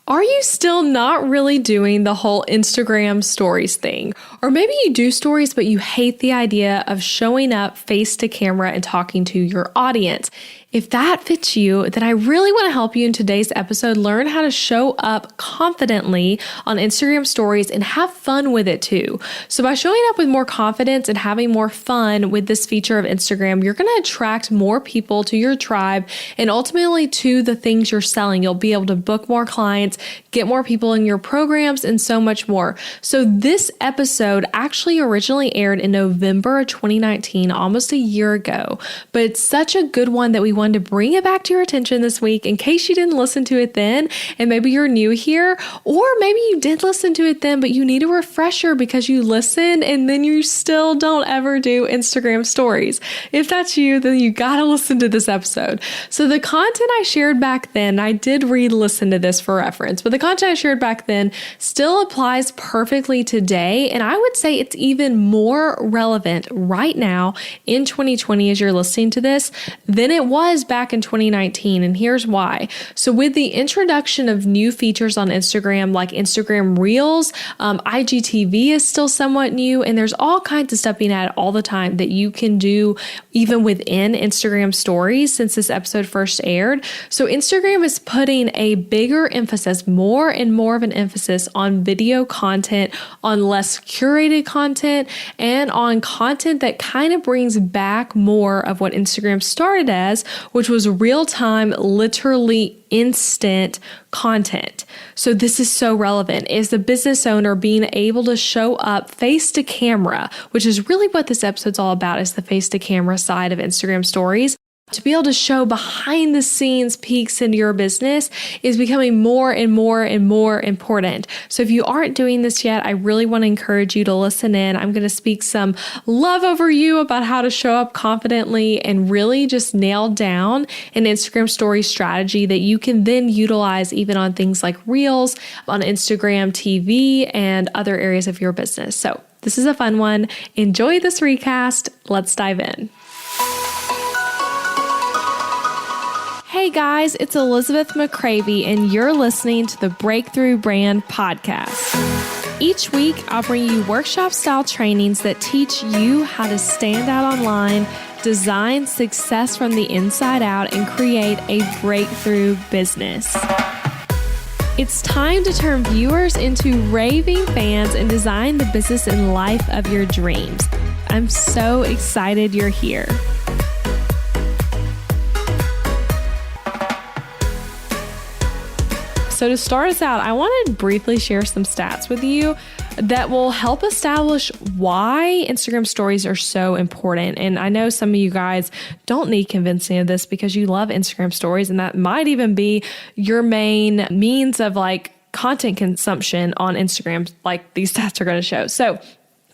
Are you still not really doing the whole Instagram stories thing? Or maybe you do stories, but you hate the idea of showing up face to camera and talking to your audience. If that fits you, then I really want to help you in today's episode learn how to show up confidently on Instagram stories and have fun with it too. So by showing up with more confidence and having more fun with this feature of Instagram, you're going to attract more people to your tribe and ultimately to the things you're selling. You'll be able to book more clients, get more people in your programs, and so much more. So this episode actually originally aired in November 2019, almost a year ago, but it's such a good one that we wanted to bring it back to your attention this week in case you didn't listen to it then, and maybe you're new here, or maybe you did listen to it then, but you need a refresher because you listened and then you still don't ever do Instagram stories. If that's you, then you gotta listen to this episode. So the content I shared back then, I did re-listen to this for reference, but the content I shared back then still applies perfectly today, and I would say it's even more relevant right now in 2020 as you're listening to this than it was back in 2019, and here's why. So with the introduction of new features on Instagram, like Instagram Reels, IGTV is still somewhat new, and there's all kinds of stuff being added all the time that you can do even within Instagram stories since this episode first aired. So Instagram is putting a bigger emphasis, more and more of an emphasis on video content, on less curated content, and on content that kind of brings back more of what Instagram started as, which was real-time, literally instant content. So this is so relevant. As the business owner, being able to show up face to camera, which is really what this episode's all about, is the face to camera side of Instagram stories. To be able to show behind the scenes peeks into your business is becoming more and more and more important. So if you aren't doing this yet, I really want to encourage you to listen in. I'm going to speak some love over you about how to show up confidently and really just nail down an Instagram story strategy that you can then utilize even on things like Reels, on Instagram TV, and other areas of your business. So this is a fun one. Enjoy this recast. Let's dive in. Hey guys, it's Elizabeth McCravey, and you're listening to the Breakthrough Brand Podcast. Each week, I'll bring you workshop-style trainings that teach you how to stand out online, design success from the inside out, and create a breakthrough business. It's time to turn viewers into raving fans and design the business and life of your dreams. I'm so excited you're here. So to start us out, I want to briefly share some stats with you that will help establish why Instagram stories are so important. And I know some of you guys don't need convincing of this because you love Instagram stories, and that might even be your main means of content consumption on Instagram, like these stats are going to show. So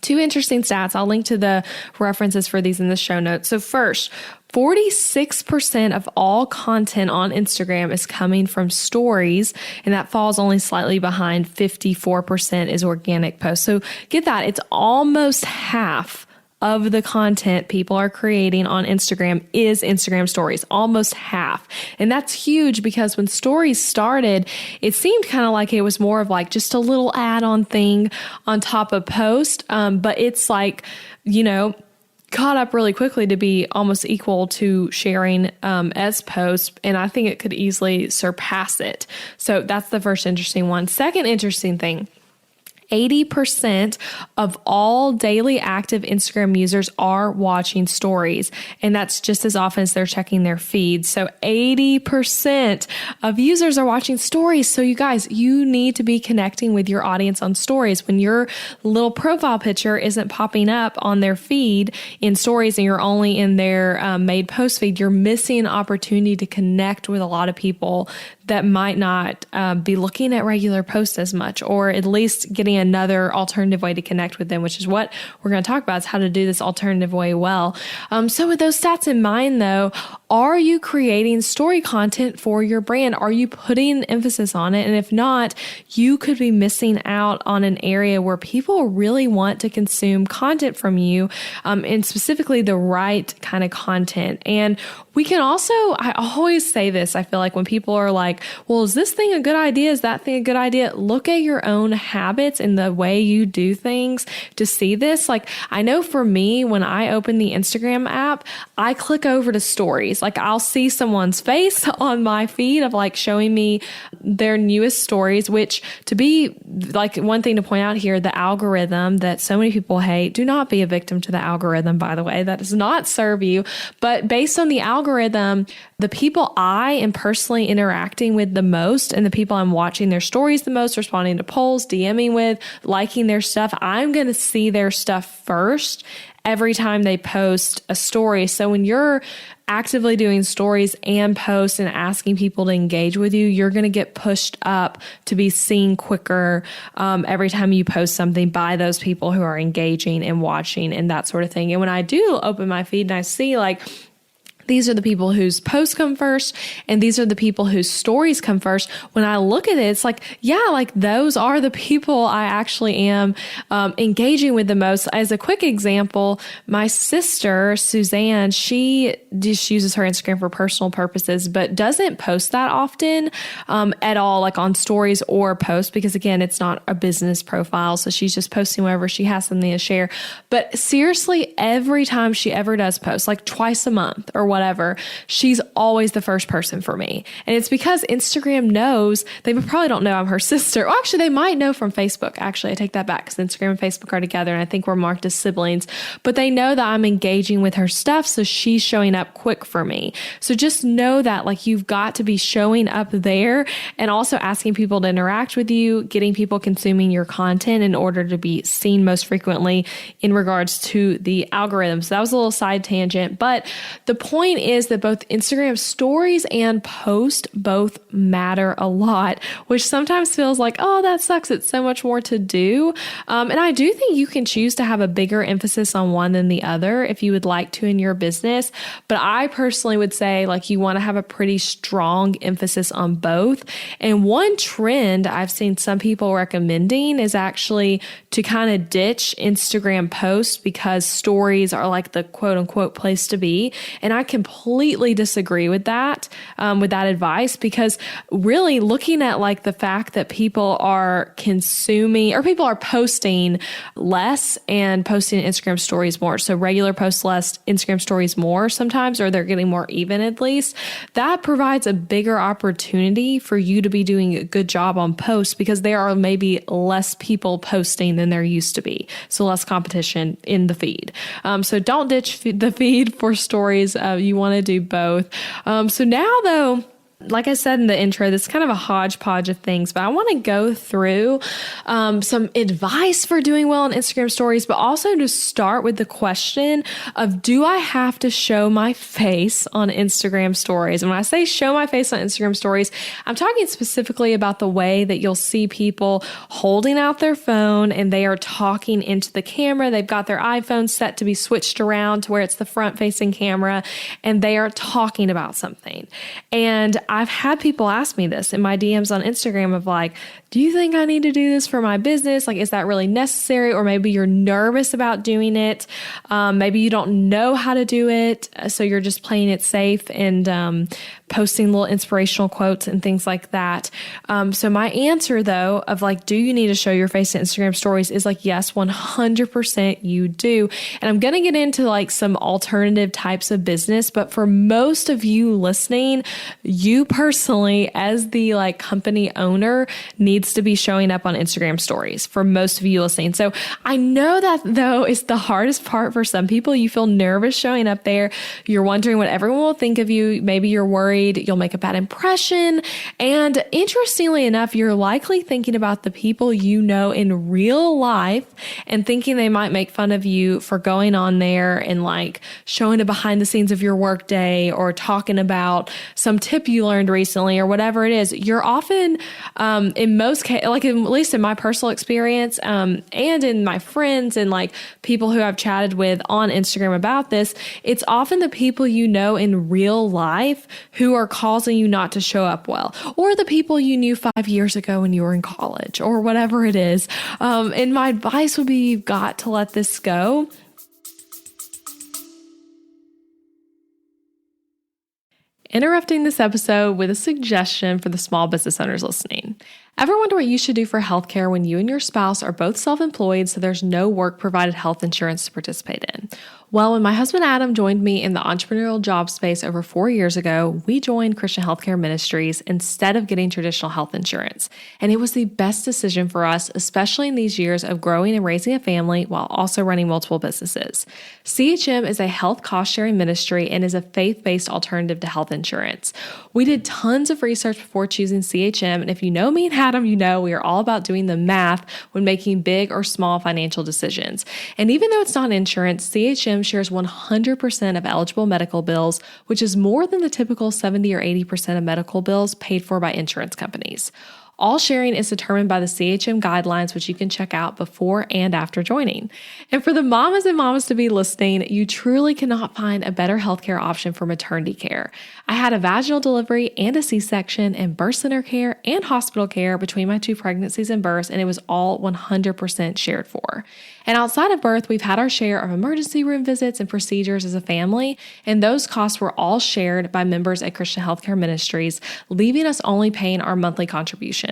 2 interesting stats. I'll link to the references for these in the show notes. So first, 46% of all content on Instagram is coming from stories, and that falls only slightly behind 54% is organic posts. So get that. It's almost half of the content people are creating on Instagram is Instagram stories, almost half. And that's huge because when stories started, it seemed kind of like it was more of just a little add-on thing on top of post. But it's caught up really quickly to be almost equal to sharing as posts, and I think it could easily surpass it. So that's the first interesting one. Second interesting thing, 80% of all daily active Instagram users are watching stories, and that's just as often as they're checking their feeds. So 80% of users are watching stories. So you guys, you need to be connecting with your audience on stories. When your little profile picture isn't popping up on their feed in stories and you're only in their made post feed, you're missing an opportunity to connect with a lot of people that might not be looking at regular posts as much, or at least getting another alternative way to connect with them, which is what we're going to talk about, is how to do this alternative way well. So with those stats in mind though, are you creating story content for your brand? Are you putting emphasis on it? And if not, you could be missing out on an area where people really want to consume content from you, and specifically the right kind of content. And we can also, I always say this, I feel like when people are like, like, well, is this thing a good idea? Is that thing a good idea? Look at your own habits and the way you do things to see this. Like, I know for me, when I open the Instagram app, I click over to stories. Like, I'll see someone's face on my feed of like showing me their newest stories, which, to be like, one thing to point out here, the algorithm that so many people hate, do not be a victim to the algorithm, by the way. That does not serve you. But based on the algorithm, the people I am personally interacting with the most and the people I'm watching their stories the most, responding to polls, DMing with, liking their stuff, I'm going to see their stuff first every time they post a story. So when you're actively doing stories and posts and asking people to engage with you, you're going to get pushed up to be seen quicker every time you post something by those people who are engaging and watching and that sort of thing. And when I do open my feed and I see like, these are the people whose posts come first, and these are the people whose stories come first. When I look at it, it's like, yeah, like those are the people I actually am engaging with the most. As a quick example, my sister, Suzanne, she just uses her Instagram for personal purposes, but doesn't post that often at all, like on stories or posts, because again, it's not a business profile. So she's just posting wherever she has something to share. But seriously, every time she ever does post, like twice a month or whatever, she's always the first person for me. And it's because Instagram knows, they probably don't know I'm her sister. Well, actually, they might know from Facebook. Actually, I take that back, because Instagram and Facebook are together, and I think we're marked as siblings. But they know that I'm engaging with her stuff, so she's showing up quick for me. So just know that, like, you've got to be showing up there and also asking people to interact with you, getting people consuming your content in order to be seen most frequently in regards to the algorithm. So that was a little side tangent, but the point is that both Instagram stories and post both matter a lot, which sometimes feels like, oh, that sucks, it's so much more to do. And I do think you can choose to have a bigger emphasis on one than the other if you would like to in your business. But I personally would say, like, you want to have a pretty strong emphasis on both. And one trend I've seen some people recommending is actually to kind of ditch Instagram posts, because stories are like the quote unquote place to be. And I completely disagree with that advice, because really looking at like the fact that people are consuming, or people are posting less and posting Instagram stories more. So regular posts less, Instagram stories more sometimes, or they're getting more even at least. That provides a bigger opportunity for you to be doing a good job on posts, because there are maybe less people posting than there used to be. So less competition in the feed. So don't ditch the feed for stories. You want to do both. So now though, like I said in the intro, this is kind of a hodgepodge of things, but I want to go through some advice for doing well on Instagram stories, but also to start with the question of, do I have to show my face on Instagram stories? And when I say show my face on Instagram stories, I'm talking specifically about the way that you'll see people holding out their phone and they are talking into the camera. They've got their iPhone set to be switched around to where it's the front facing camera, and they are talking about something. And I've had people ask me this in my DMs on Instagram of like, do you think I need to do this for my business? Like, is that really necessary? Or maybe you're nervous about doing it. Maybe you don't know how to do it. So you're just playing it safe and posting little inspirational quotes and things like that. So my answer though, of like, do you need to show your face in Instagram stories, is like, yes, 100% you do. And I'm going to get into like some alternative types of business, but for most of you listening, you personally, as the like company owner, needs to be showing up on Instagram stories for most of you listening. So I know that though is the hardest part for some people. You feel nervous showing up there. You're wondering what everyone will think of you. Maybe you're worried you'll make a bad impression. And interestingly enough, you're likely thinking about the people you know in real life and thinking they might make fun of you for going on there and like showing a behind the scenes of your workday or talking about some tip you learned recently or whatever it is. You're often, in most cases, like at least in my personal experience, and in my friends and like people who I've chatted with on Instagram about this, it's often the people you know in real life who are causing you not to show up well, or the people you knew 5 years ago when you were in college or whatever it is. And my advice would be, you've got to let this go. Interrupting this episode with a suggestion for the small business owners listening. Ever wonder what you should do for healthcare when you and your spouse are both self-employed, so there's no work-provided health insurance to participate in? Well, when my husband Adam joined me in the entrepreneurial job space over 4 years ago, we joined Christian Healthcare Ministries instead of getting traditional health insurance. And it was the best decision for us, especially in these years of growing and raising a family while also running multiple businesses. CHM is a health cost-sharing ministry and is a faith-based alternative to health insurance. We did tons of research before choosing CHM, and if you know me and Adam, you know we are all about doing the math when making big or small financial decisions. And even though it's not insurance, CHM shares 100% of eligible medical bills, which is more than the typical 70 or 80% of medical bills paid for by insurance companies. All sharing is determined by the CHM guidelines, which you can check out before and after joining. And for the mamas and mamas to be listening, you truly cannot find a better healthcare option for maternity care. I had a vaginal delivery and a C-section and birth center care and hospital care between my 2 pregnancies and births, and it was all 100% shared for. And outside of birth, we've had our share of emergency room visits and procedures as a family, and those costs were all shared by members at Christian Healthcare Ministries, leaving us only paying our monthly contribution.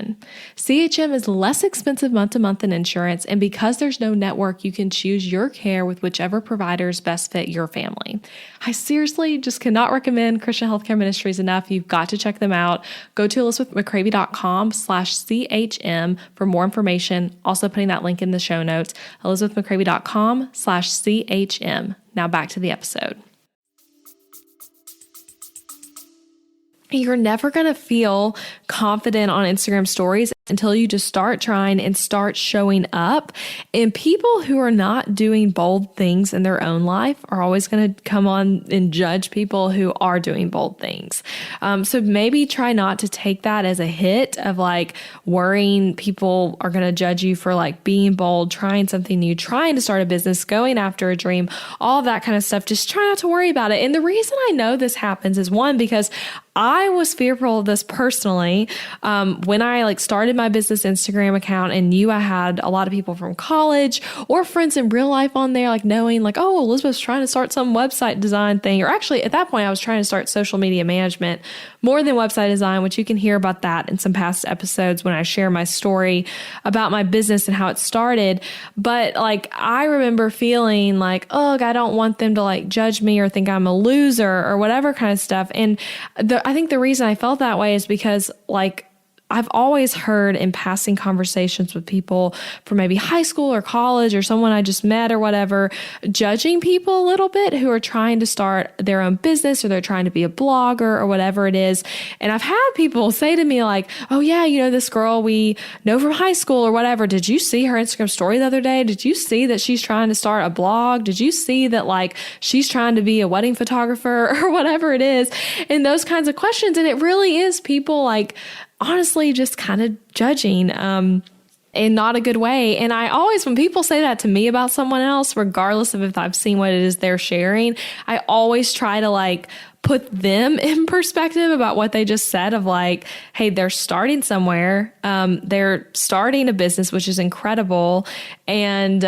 CHM is less expensive month to month than insurance, and because there's no network, you can choose your care with whichever providers best fit your family. I seriously just cannot recommend Christian Healthcare Ministries enough. You've got to check them out. Go to elizabethmccravey.com/CHM for more information. Also putting that link in the show notes, elizabethmccravey.com/CHM. Now back to the episode. You're never going to feel confident on Instagram stories until you just start trying and start showing up. And people who are not doing bold things in their own life are always going to come on and judge people who are doing bold things. So maybe try not to take that as a hit of like worrying people are going to judge you for like being bold, trying something new, trying to start a business, going after a dream, all of that kind of stuff. Just try not to worry about it. And the reason I know this happens is one, because I was fearful of this personally when I started my business Instagram account and knew I had a lot of people from college or friends in real life on there, knowing oh, Elizabeth's trying to start some website design thing. Or actually at that point I was trying to start social media management more than website design, which you can hear about that in some past episodes when I share my story about my business and how it started. But I remember feeling ugh, I don't want them to judge me or think I'm a loser or whatever kind of stuff. And I think the reason I felt that way is because I've always heard in passing conversations with people from maybe high school or college or someone I just met or whatever, judging people a little bit who are trying to start their own business or they're trying to be a blogger or whatever it is. And I've had people say to me oh yeah, this girl we know from high school or whatever. Did you see her Instagram story the other day? Did you see that she's trying to start a blog? Did you see that she's trying to be a wedding photographer or whatever it is? And those kinds of questions. And it really is people honestly just kind of judging in not a good way. And I always, when people say that to me about someone else, regardless of if I've seen what it is they're sharing, I always try to put them in perspective about what they just said of hey, they're starting somewhere. They're starting a business, which is incredible. And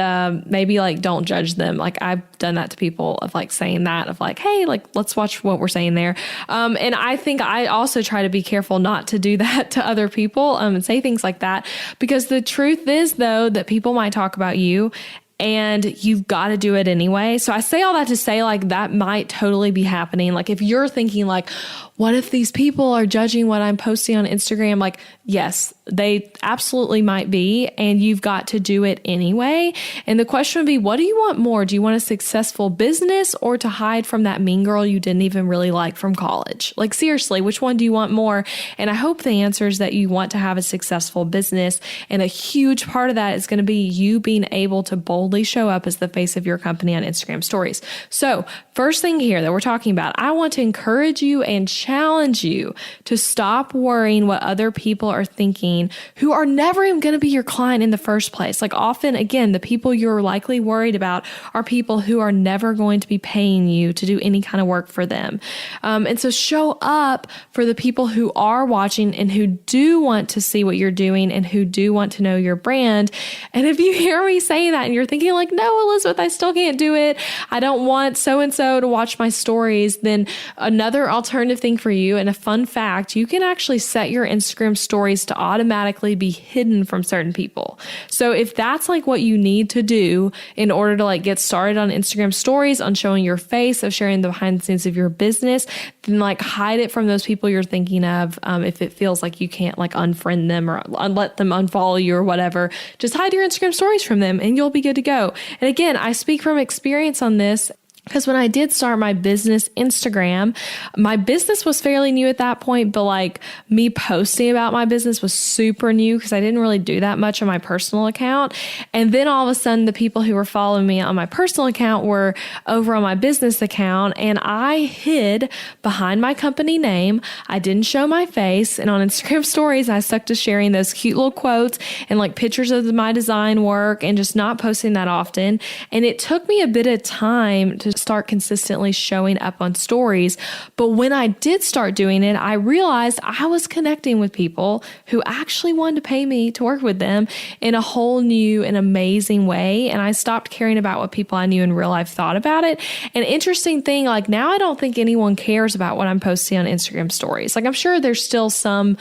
maybe don't judge them. I've done that to people of saying that of hey, let's watch what we're saying there. And I think I also try to be careful not to do that to other people and say things like that, because the truth is though, that people might talk about you and you've got to do it anyway. So I say all that to say that might totally be happening. If you're thinking what if these people are judging what I'm posting on Instagram? Yes, they absolutely might be, and you've got to do it anyway. And the question would be, what do you want more? Do you want a successful business or to hide from that mean girl you didn't even really like from college? Seriously, which one do you want more? And I hope the answer is that you want to have a successful business. And a huge part of that is going to be you being able to boldly show up as the face of your company on Instagram stories. So first thing here that we're talking about, I want to encourage you and challenge you to stop worrying what other people are thinking who are never even going to be your client in the first place. Often, again, the people you're likely worried about are people who are never going to be paying you to do any kind of work for them. And so show up for the people who are watching and who do want to see what you're doing and who do want to know your brand. And if you hear me saying that and you're thinking no, Elizabeth, I still can't do it. I don't want so-and-so to watch my stories. Then another alternative thing for you. And a fun fact, you can actually set your Instagram stories to automatically be hidden from certain people. So if that's like what you need to do in order to like get started on Instagram stories, on showing your face, of sharing the behind the scenes of your business, then like hide it from those people you're thinking of. If it feels like you can't like unfriend them or let them unfollow you or whatever, just hide your Instagram stories from them and you'll be good to go. And again, I speak from experience on this, because when I did start my business Instagram, my business was fairly new at that point, but like me posting about my business was super new because I didn't really do that much on my personal account. And then all of a sudden, the people who were following me on my personal account were over on my business account, and I hid behind my company name. I didn't show my face, and on Instagram stories, I stuck to sharing those cute little quotes and like pictures of my design work and just not posting that often. And it took me a bit of time to start consistently showing up on stories. But when I did start doing it, I realized I was connecting with people who actually wanted to pay me to work with them in a whole new and amazing way. And I stopped caring about what people I knew in real life thought about it. An interesting thing, like now I don't think anyone cares about what I'm posting on Instagram stories. Like I'm sure there's still some,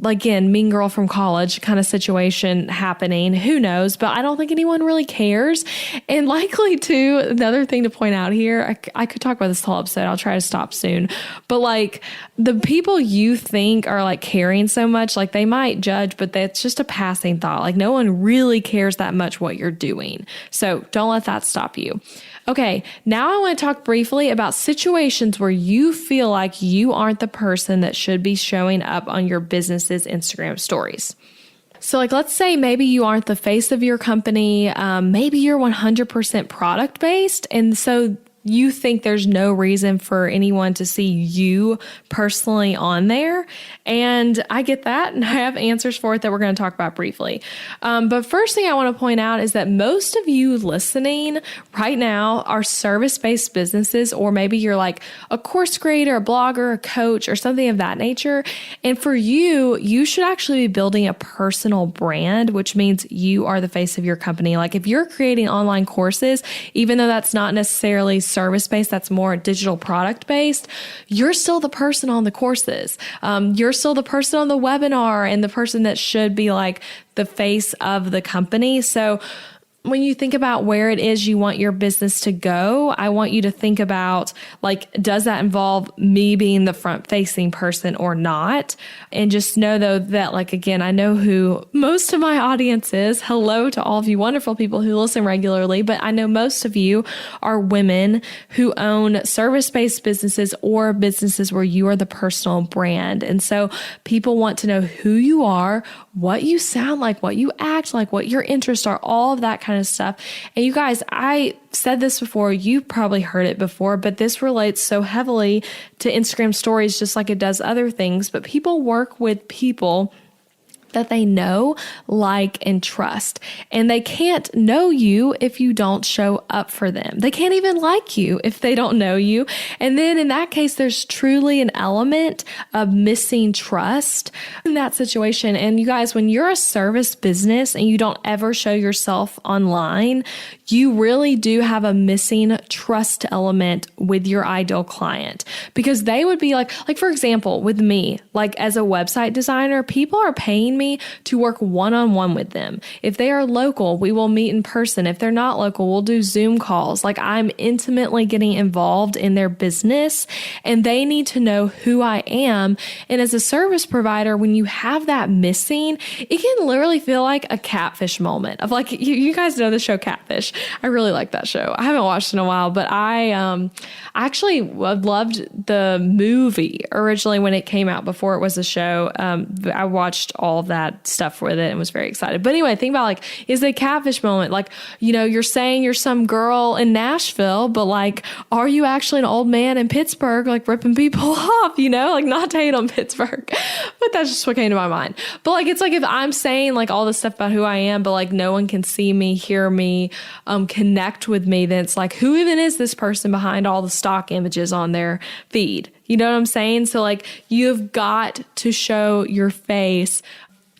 again, mean girl from college kind of situation happening. Who knows? But I don't think anyone really cares. And likely too, another thing to point out here, I could talk about this whole episode. I'll try to stop soon. But like the people you think are like caring so much, like they might judge, but that's just a passing thought. Like no one really cares that much what you're doing. So don't let that stop you. Okay, now I want to talk briefly about situations where you feel like you aren't the person that should be showing up on your business's Instagram stories. So like, let's say maybe you aren't the face of your company. Maybe you're 100% product based. And so you think there's no reason for anyone to see you personally on there. And I get that. And I have answers for it that we're going to talk about briefly. But first thing I want to point out is that most of you listening right now are service-based businesses, or maybe you're like a course creator, a blogger, a coach, or something of that nature. And for you, you should actually be building a personal brand, which means you are the face of your company. Like if you're creating online courses, even though that's not necessarily service-based, that's more digital product-based, you're still the person on the courses. You're still the person on the webinar and the person that should be like the face of the company. So when you think about where it is you want your business to go, I want you to think about, like, does that involve me being the front-facing person or not? And just know, though, that, like, again, I know who most of my audience is. Hello to all of you wonderful people who listen regularly, but I know most of you are women who own service-based businesses or businesses where you are the personal brand. And so people want to know who you are, what you sound like, what you act like, what your interests are, all of that kind of stuff. And you guys, I said this before, you probably heard it before, but this relates so heavily to Instagram stories, just like it does other things. But people work with people that they know, like, and trust. And they can't know you if you don't show up for them. They can't even like you if they don't know you. And then in that case, there's truly an element of missing trust in that situation. And you guys, when you're a service business and you don't ever show yourself online, you really do have a missing trust element with your ideal client, because they would be like for example, with me, like as a website designer, people are paying me to work one-on-one with them. If they are local, we will meet in person. If they're not local, we'll do Zoom calls. Like I'm intimately getting involved in their business, and they need to know who I am. And as a service provider, when you have that missing, it can literally feel like a catfish moment of like, you guys know the show Catfish. I really like that show. I haven't watched it in a while, but I actually loved the movie originally when it came out before it was a show. I watched all of that stuff with it and was very excited. But anyway, think about like, is the catfish moment, like, you know, you're saying you're some girl in Nashville, but like, are you actually an old man in Pittsburgh, like ripping people off, you know, like not to hate on Pittsburgh, but that's just what came to my mind. But like, it's like if I'm saying like all this stuff about who I am, but like no one can see me, hear me, connect with me, then it's like, who even is this person behind all the stock images on their feed? You know what I'm saying? So like, you've got to show your face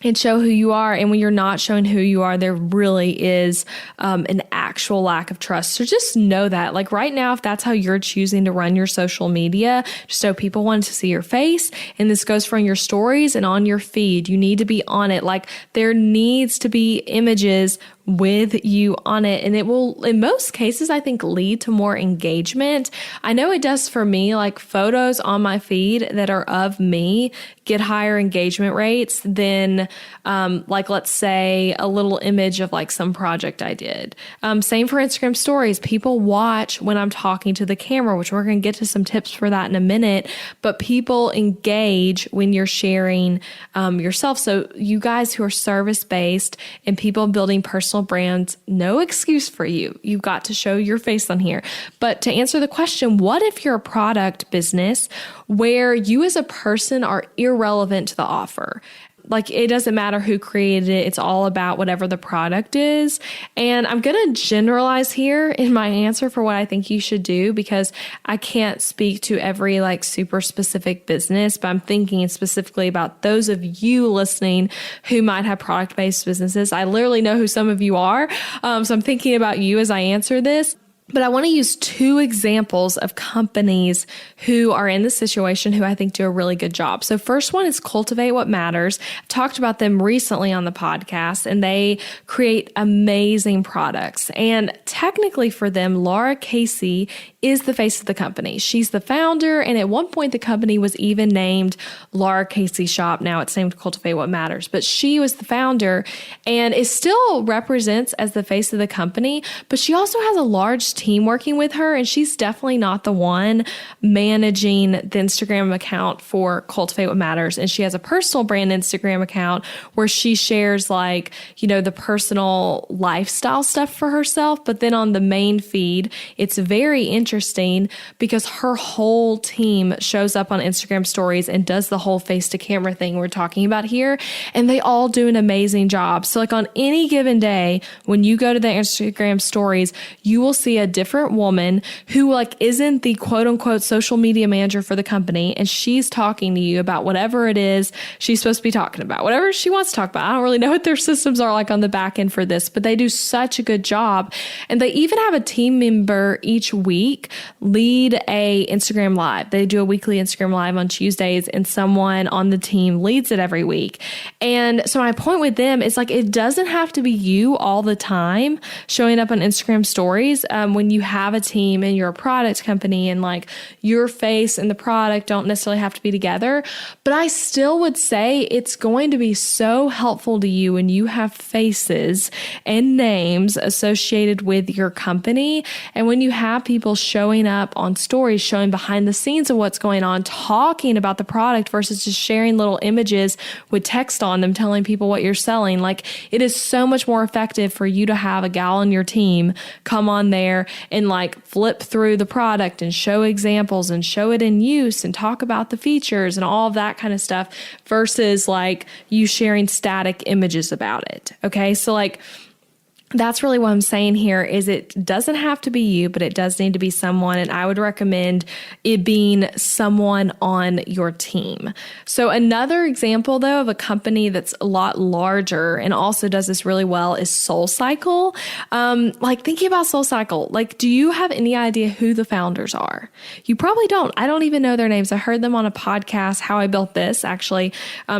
and show who you are. And when you're not showing who you are, there really is an actual lack of trust. So just know that, like right now, if that's how you're choosing to run your social media, just know people want to see your face. And this goes from your stories and on your feed. You need to be on it. Like there needs to be images with you on it. And it will, in most cases, I think, lead to more engagement. I know it does for me. Like photos on my feed that are of me get higher engagement rates than like, let's say, a little image of like some project I did. Same for Instagram stories. People watch when I'm talking to the camera, which we're going to get to some tips for that in a minute, but people engage when you're sharing yourself. So you guys who are service-based and people building personal brands, no excuse for you. You've got to show your face on here. But to answer the question, what if you're a product business where you as a person are irrelevant to the offer? Like it doesn't matter who created it. It's all about whatever the product is. And I'm going to generalize here in my answer for what I think you should do, because I can't speak to every like super specific business, but I'm thinking specifically about those of you listening who might have product-based businesses. I literally know who some of you are. So I'm thinking about you as I answer this. But I want to use two examples of companies who are in this situation who I think do a really good job. So first one is Cultivate What Matters. I've talked about them recently on the podcast, and they create amazing products. And technically for them, Laura Casey is the face of the company. She's the founder, and at one point the company was even named Laura Casey Shop. Now it's named Cultivate What Matters, but she was the founder and it still represents as the face of the company, but she also has a large team working with her, and she's definitely not the one managing the Instagram account for Cultivate What Matters. And she has a personal brand Instagram account where she shares like, you know, the personal lifestyle stuff for herself. But then on the main feed, it's very interesting because her whole team shows up on Instagram stories and does the whole face to camera thing we're talking about here. And they all do an amazing job. So like on any given day, when you go to the Instagram stories, you will see a different woman who like isn't the quote unquote social media manager for the company. And she's talking to you about whatever it is she's supposed to be talking about, whatever she wants to talk about. I don't really know what their systems are like on the back end for this, but they do such a good job. And they even have a team member each week lead a Instagram live. They do a weekly Instagram live on Tuesdays, and someone on the team leads it every week. And so my point with them is like, it doesn't have to be you all the time showing up on Instagram stories. When you have a team and you're a product company and like your face and the product don't necessarily have to be together. But I still would say it's going to be so helpful to you when you have faces and names associated with your company. And when you have people showing up on stories, showing behind the scenes of what's going on, talking about the product versus just sharing little images with text on them, telling people what you're selling. Like it is so much more effective for you to have a gal on your team come on there and like flip through the product and show examples and show it in use and talk about the features and all of that kind of stuff versus like you sharing static images about it. Okay. So like, that's really what I'm saying here is it doesn't have to be you, but it does need to be someone. And I would recommend it being someone on your team. So another example though of a company that's a lot larger and also does this really well is SoulCycle. Like thinking about SoulCycle, like, do you have any idea who the founders are? You probably don't. I don't even know their names. I heard them on a podcast, How I Built This, actually,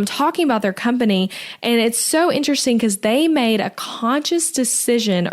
talking about their company. And it's so interesting because they made a conscious decision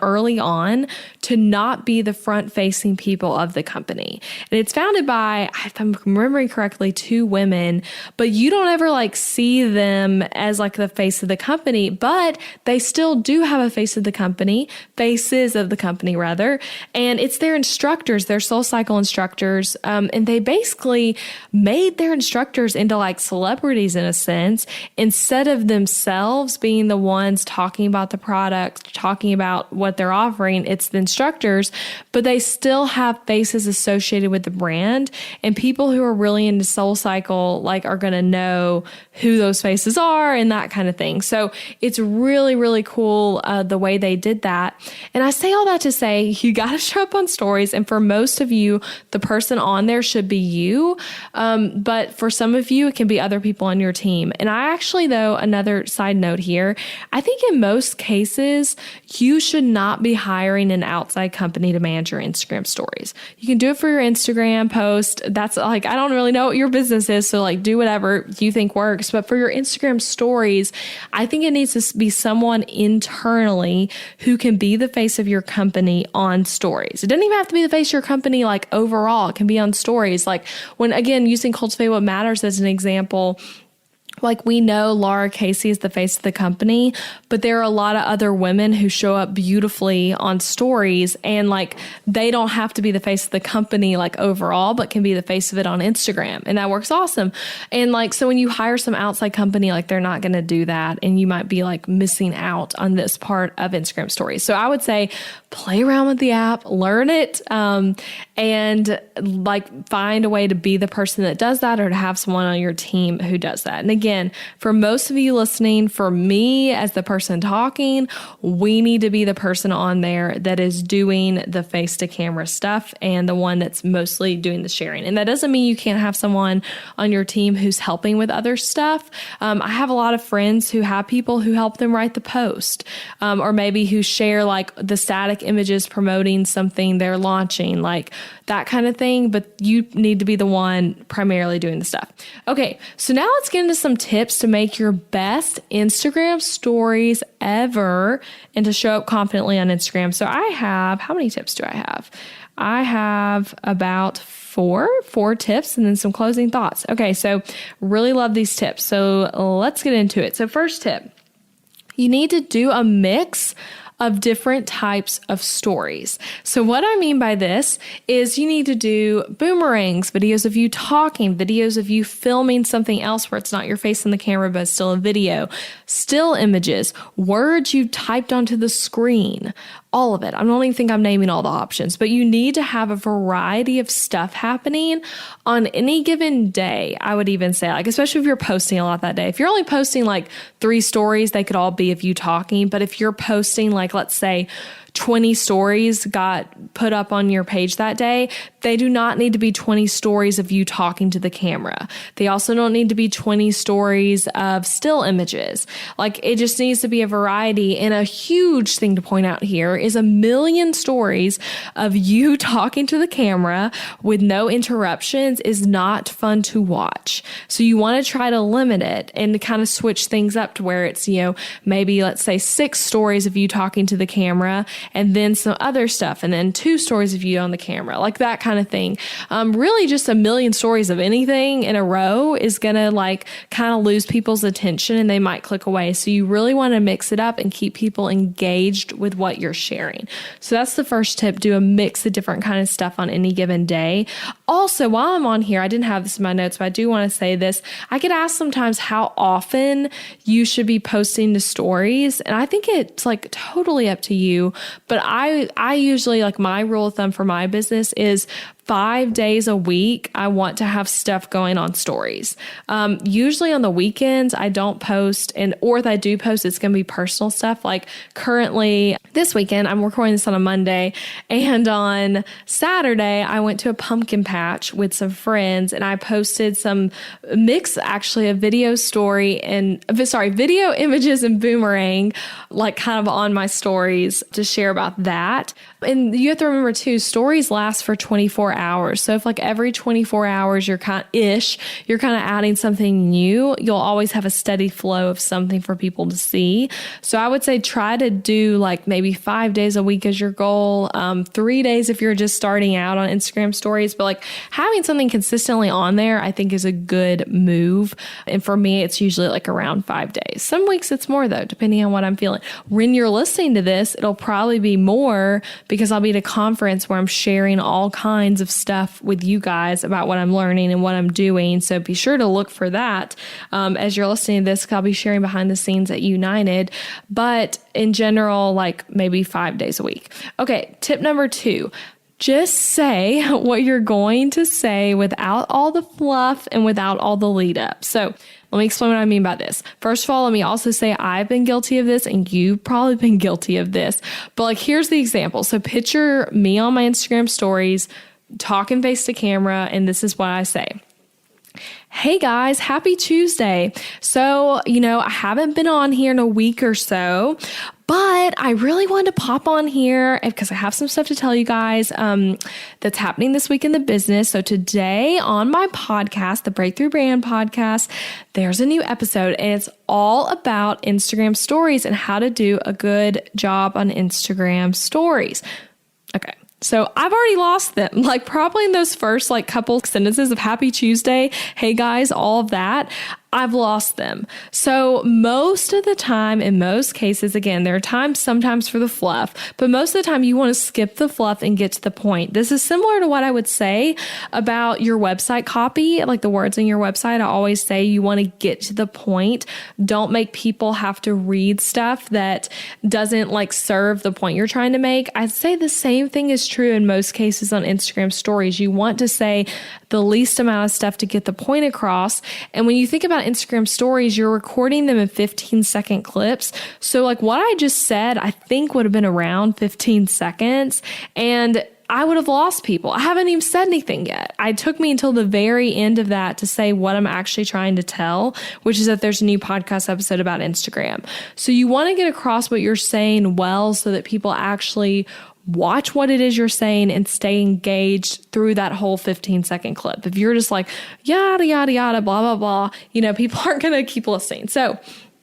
early on to not be the front-facing people of the company. And it's founded by, if I'm remembering correctly, 2 women, but you don't ever like see them as like the face of the company, but they still do have a face of the company, faces of the company rather. And it's their instructors, their SoulCycle instructors. And they basically made their instructors into like celebrities in a sense, instead of themselves being the ones talking about the product, talking about what they're offering. It's the instructors, but they still have faces associated with the brand, and people who are really into SoulCycle like are going to know who those faces are and that kind of thing. So it's really, really cool the way they did that. And I say all that to say you got to show up on stories. And for most of you, the person on there should be you. But for some of you, it can be other people on your team. And I actually, though, another side note here, I think in most cases, you should not be hiring an outside company to manage your Instagram stories. You can do it for your Instagram post. That's like, I don't really know what your business is. So like do whatever you think works. But for your Instagram stories, I think it needs to be someone internally who can be the face of your company on stories. It doesn't even have to be the face of your company like overall. It can be on stories. Like when, again, using Cultivate What Matters as an example, like we know Laura Casey is the face of the company, but there are a lot of other women who show up beautifully on stories, and like they don't have to be the face of the company like overall, but can be the face of it on Instagram. And that works awesome. And like, so when you hire some outside company, like they're not going to do that. And you might be like missing out on this part of Instagram stories. So I would say play around with the app, learn it, and like find a way to be the person that does that or to have someone on your team who does that. And again, for most of you listening, for me as the person talking, we need to be the person on there that is doing the face to camera stuff and the one that's mostly doing the sharing. And that doesn't mean you can't have someone on your team who's helping with other stuff. I have a lot of friends who have people who help them write the post, or maybe who share like the static images promoting something they're launching, like that kind of thing. But you need to be the one primarily doing the stuff. Okay, so now let's get into some tips to make your best Instagram stories ever and to show up confidently on Instagram. So I have, how many tips do I have? I have about four tips and then some closing thoughts. Okay, so really love these tips. So let's get into it. So first tip, you need to do a mix of different types of stories. So what I mean by this is you need to do boomerangs, videos of you talking, videos of you filming something else where it's not your face in the camera, but it's still a video, still images, words you typed onto the screen, all of it. I don't even think I'm naming all the options, but you need to have a variety of stuff happening on any given day. I would even say, like, especially if you're posting a lot that day. If you're only posting like 3 stories, they could all be of you talking. But if you're posting like, let's say 20 stories got put up on your page that day, they do not need to be 20 stories of you talking to the camera. They also don't need to be 20 stories of still images. Like, it just needs to be a variety. And a huge thing to point out here is 1 million stories of you talking to the camera with no interruptions is not fun to watch. So you want to try to limit it and to kind of switch things up to where it's, maybe let's say 6 stories of you talking to the camera and then some other stuff, and then 2 stories of you on the camera, like that kind of thing. Really just 1 million stories of anything in a row is going to like kind of lose people's attention and they might click away. So you really want to mix it up and keep people engaged with what you're sharing. So that's the first tip. Do a mix of different kind of stuff on any given day. Also, while I'm on here, I didn't have this in my notes, but I do want to say this. I get asked sometimes how often you should be posting to stories. And I think it's like totally up to you. But I usually, like, my rule of thumb for my business is 5 days a week, I want to have stuff going on stories. Usually on the weekends, I don't post, or if I do post, it's going to be personal stuff. Like currently this weekend, I'm recording this on a Monday, and on Saturday, I went to a pumpkin patch with some friends, and I posted some mix actually of video images and boomerang, like kind of on my stories to share about that. And you have to remember too, stories last for 24 hours. So if like every 24 hours you're kind of adding something new, you'll always have a steady flow of something for people to see. So I would say try to do like maybe 5 days a week as your goal, 3 days if you're just starting out on Instagram stories. But like having something consistently on there, I think is a good move. And for me, it's usually like around 5 days. Some weeks it's more though, depending on what I'm feeling. When you're listening to this, it'll probably be more because I'll be at a conference where I'm sharing all kinds tons of stuff with you guys about what I'm learning and what I'm doing. So be sure to look for that as you're listening to this, 'cause I'll be sharing behind the scenes at United. But in general, like maybe 5 days a week. Okay, tip number 2. Just say what you're going to say without all the fluff and without all the lead up. So let me explain what I mean by this. First of all, let me also say I've been guilty of this and you've probably been guilty of this. But like, here's the example. So picture me on my Instagram stories talking face to camera, and this is what I say. Hey guys, happy Tuesday. So, I haven't been on here in a week or so, but I really wanted to pop on here because I have some stuff to tell you guys that's happening this week in the business. So today on my podcast, the Breakthrough Brand Podcast, there's a new episode and it's all about Instagram stories and how to do a good job on Instagram stories. Okay. So I've already lost them, like probably in those first couple sentences of happy Tuesday, hey guys, all of that. I've lost them. So most of the time, in most cases, again, there are times sometimes for the fluff, but most of the time you want to skip the fluff and get to the point. This is similar to what I would say about your website copy, like the words in your website. I always say you want to get to the point. Don't make people have to read stuff that doesn't serve the point you're trying to make. I'd say the same thing is true in most cases on Instagram stories. You want to say the least amount of stuff to get the point across. And when you think about Instagram stories, you're recording them in 15-second clips. So what I just said, I think would have been around 15 seconds and I would have lost people. I haven't even said anything yet. It took me until the very end of that to say what I'm actually trying to tell, which is that there's a new podcast episode about Instagram. So you want to get across what you're saying well so that people actually watch what it is you're saying and stay engaged through that whole 15-second clip. If you're just yada, yada, yada, blah, blah, blah, people aren't going to keep listening. So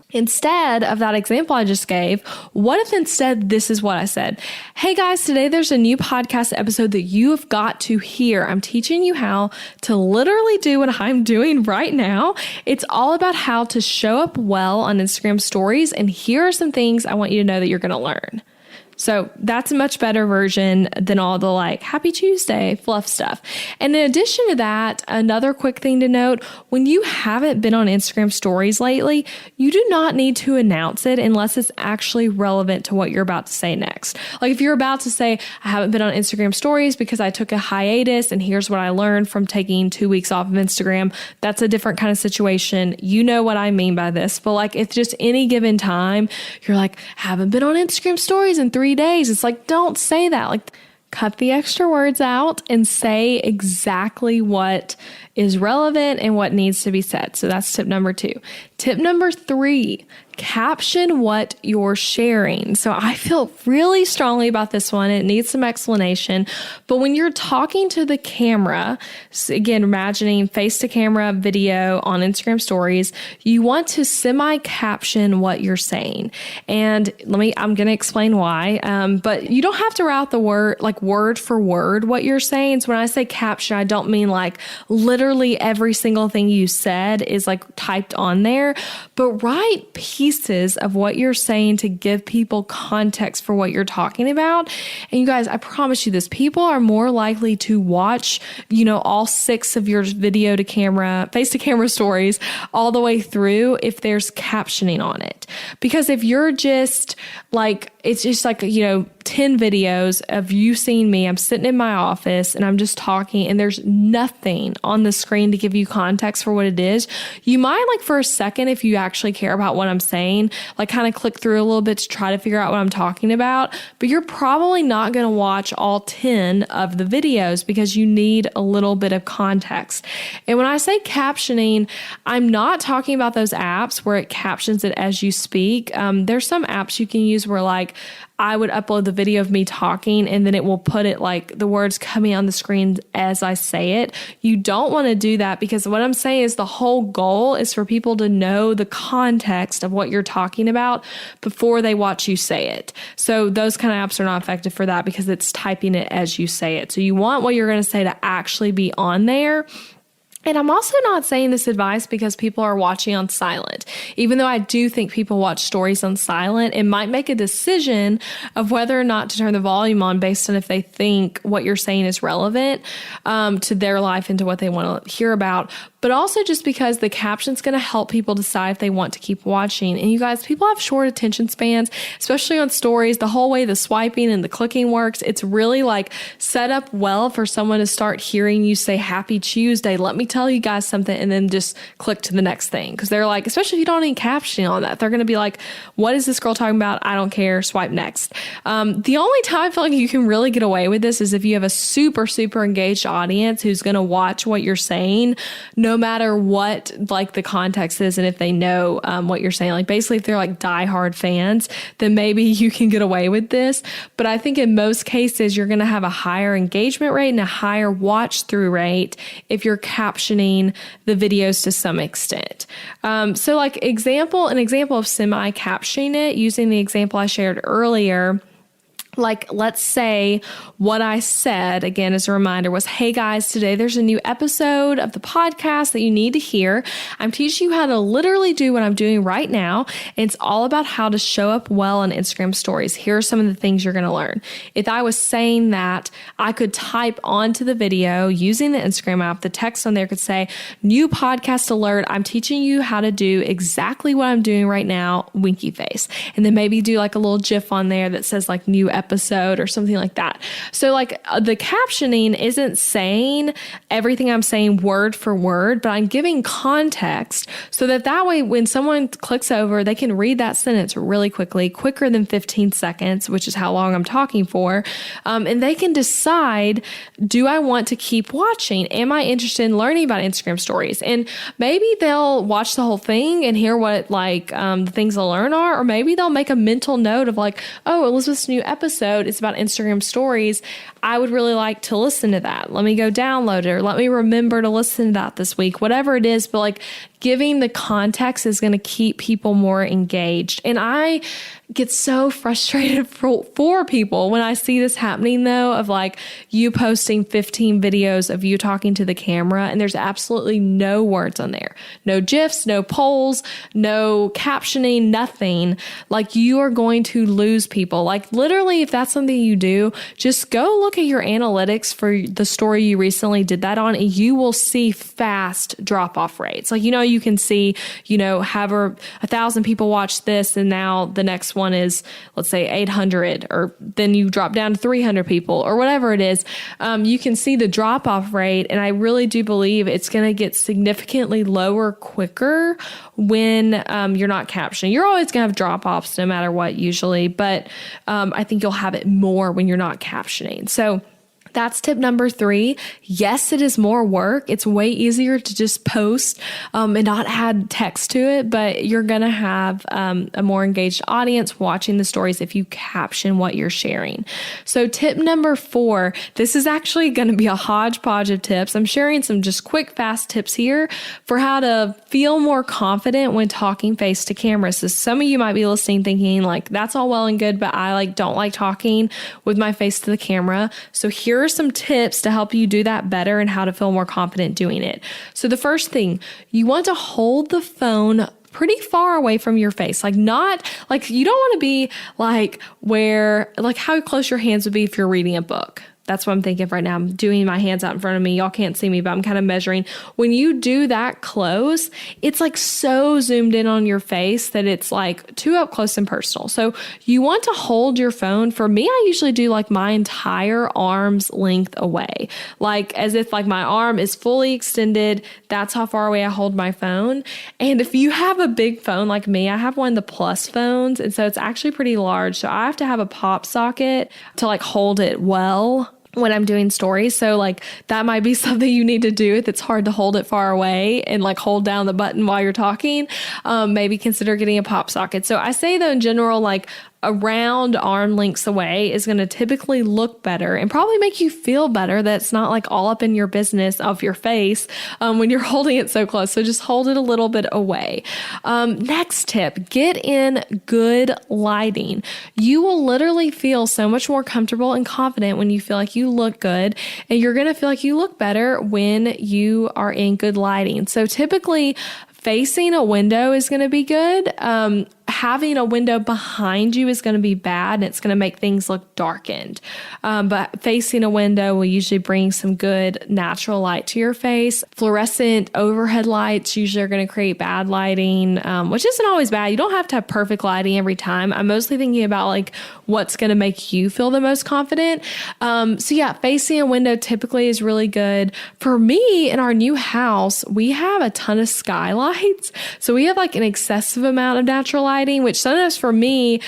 instead of that example I just gave, what if instead this is what I said? Hey guys, today there's a new podcast episode that you have got to hear. I'm teaching you how to literally do what I'm doing right now. It's all about how to show up well on Instagram stories. And here are some things I want you to know that you're going to learn. So that's a much better version than all the happy Tuesday fluff stuff. And in addition to that, another quick thing to note, when you haven't been on Instagram stories lately, you do not need to announce it unless it's actually relevant to what you're about to say next. If you're about to say, I haven't been on Instagram stories because I took a hiatus and here's what I learned from taking 2 weeks off of Instagram, that's a different kind of situation. You know what I mean by this, but if just any given time, you're haven't been on Instagram stories in 3 days. It's don't say that. Cut the extra words out and say exactly what is relevant and what needs to be said. So that's tip number 2. Tip number 3, caption what you're sharing. So I feel really strongly about this one. It needs some explanation. But when you're talking to the camera, so again, imagining face to camera video on Instagram stories, you want to semi-caption what you're saying. And I'm going to explain why. But you don't have to route the word, word for word what you're saying. So when I say caption, I don't mean literally every single thing you said is typed on there, but write pieces of what you're saying to give people context for what you're talking about. And you guys, I promise you this, people are more likely to watch, all 6 of your video to camera, face to camera stories all the way through if there's captioning on it. Because if you're just it's just 10 videos of you seeing me, I'm sitting in my office and I'm just talking and there's nothing on the screen to give you context for what it is. You might for a second, if you actually care about what I'm saying, kind of click through a little bit to try to figure out what I'm talking about, but you're probably not going to watch all 10 of the videos because you need a little bit of context. And when I say captioning, I'm not talking about those apps where it captions it as you speak. There's some apps you can use where I would upload the video of me talking and then it will put it the words coming on the screen as I say it. You don't want to do that because what I'm saying is the whole goal is for people to know the context of what you're talking about before they watch you say it. So those kind of apps are not effective for that because it's typing it as you say it. So you want what you're going to say to actually be on there. And I'm also not saying this advice because people are watching on silent. Even though I do think people watch stories on silent, it might make a decision of whether or not to turn the volume on based on if they think what you're saying is relevant to their life and to what they want to hear about. But also just because the caption's going to help people decide if they want to keep watching. And you guys, people have short attention spans, especially on stories. The whole way the swiping and the clicking works, it's really like set up well for someone to start hearing you say Happy Tuesday. Let me tell you guys something, and then just click to the next thing. Because they're like, especially if you don't need captioning on that, they're going to be like, what is this girl talking about? I don't care. Swipe next. The only time I feel like you can really get away with this is if you have a super, super engaged audience who's going to watch what you're saying, no matter what like the context is, and if they know what you're saying. Like basically if they're like diehard fans, then maybe you can get away with this. But I think in most cases you're going to have a higher engagement rate and a higher watch through rate if you're captioning the videos to some extent. So like an example of semi captioning it using the example I shared earlier. Like, let's say what I said, again, as a reminder, was, hey guys, today there's a new episode of the podcast that you need to hear. I'm teaching you how to literally do what I'm doing right now. It's all about how to show up well on Instagram stories. Here are some of the things you're going to learn. If I was saying that, I could type onto the video using the Instagram app. The text on there could say, new podcast alert. I'm teaching you how to do exactly what I'm doing right now, winky face. And then maybe do like a little GIF on there that says like new episode or something like that. So like the captioning isn't saying everything I'm saying word for word, but I'm giving context so that way when someone clicks over, they can read that sentence really quickly, quicker than 15 seconds, which is how long I'm talking for. And they can decide, do I want to keep watching? Am I interested in learning about Instagram stories? And maybe they'll watch the whole thing and hear what like the things they'll learn are, or maybe they'll make a mental note of like, oh, Elizabeth's new episode, it's about Instagram stories. I would really like to listen to that. Let me go download it, or let me remember to listen to that this week, whatever it is. But like giving the context is going to keep people more engaged. And I get so frustrated for people when I see this happening though, of like you posting 15 videos of you talking to the camera and there's absolutely no words on there, no GIFs, no polls, no captioning, nothing. Like you are going to lose people. Like literally, if that's something you do, just go look at your analytics for the story you recently did that on, and you will see fast drop-off rates. Like, you can see, have 1,000 people watch this, and now the next one is, let's say 800, or then you drop down to 300 people or whatever it is. You can see the drop-off rate. And I really do believe it's going to get significantly lower quicker when you're not captioning. You're always going to have drop-offs no matter what usually, but I think you'll have it more when you're not captioning. So that's tip number 3. Yes, it is more work. It's way easier to just post and not add text to it, but you're going to have a more engaged audience watching the stories if you caption what you're sharing. So tip number 4, this is actually going to be a hodgepodge of tips. I'm sharing some just quick, fast tips here for how to feel more confident when talking face to camera. So some of you might be listening thinking like, that's all well and good, but I don't like talking with my face to the camera. So here are some tips to help you do that better and how to feel more confident doing it. So the first thing, you want to hold the phone pretty far away from your face. Like not like you don't want to be like how close your hands would be if you're reading a book. That's what I'm thinking of right now. I'm doing my hands out in front of me. Y'all can't see me, but I'm kind of measuring. When you do that close, it's like so zoomed in on your face that it's like too up close and personal. So you want to hold your phone. For me, I usually do like my entire arm's length away, like as if like my arm is fully extended. That's how far away I hold my phone. And if you have a big phone like me, I have one of the Plus phones. And so it's actually pretty large. So I have to have a pop socket to like hold it well when I'm doing stories. So like that might be something you need to do if it's hard to hold it far away and like hold down the button while you're talking. Maybe consider getting a pop socket. So I say though in general, like around arm lengths away is going to typically look better and probably make you feel better. That's not like all up in your business of your face when you're holding it so close. So just hold it a little bit away. Next tip, get in good lighting. You will literally feel so much more comfortable and confident when you feel like you look good, and you're going to feel like you look better when you are in good lighting. So typically facing a window is going to be good. Having a window behind you is going to be bad, and it's going to make things look darkened. But facing a window will usually bring some good natural light to your face. Fluorescent overhead lights usually are going to create bad lighting, which isn't always bad. You don't have to have perfect lighting every time. I'm mostly thinking about like what's going to make you feel the most confident. So yeah, facing a window typically is really good. For me, in our new house, we have a ton of skylights. So we have like an excessive amount of natural lighting, which sometimes for me,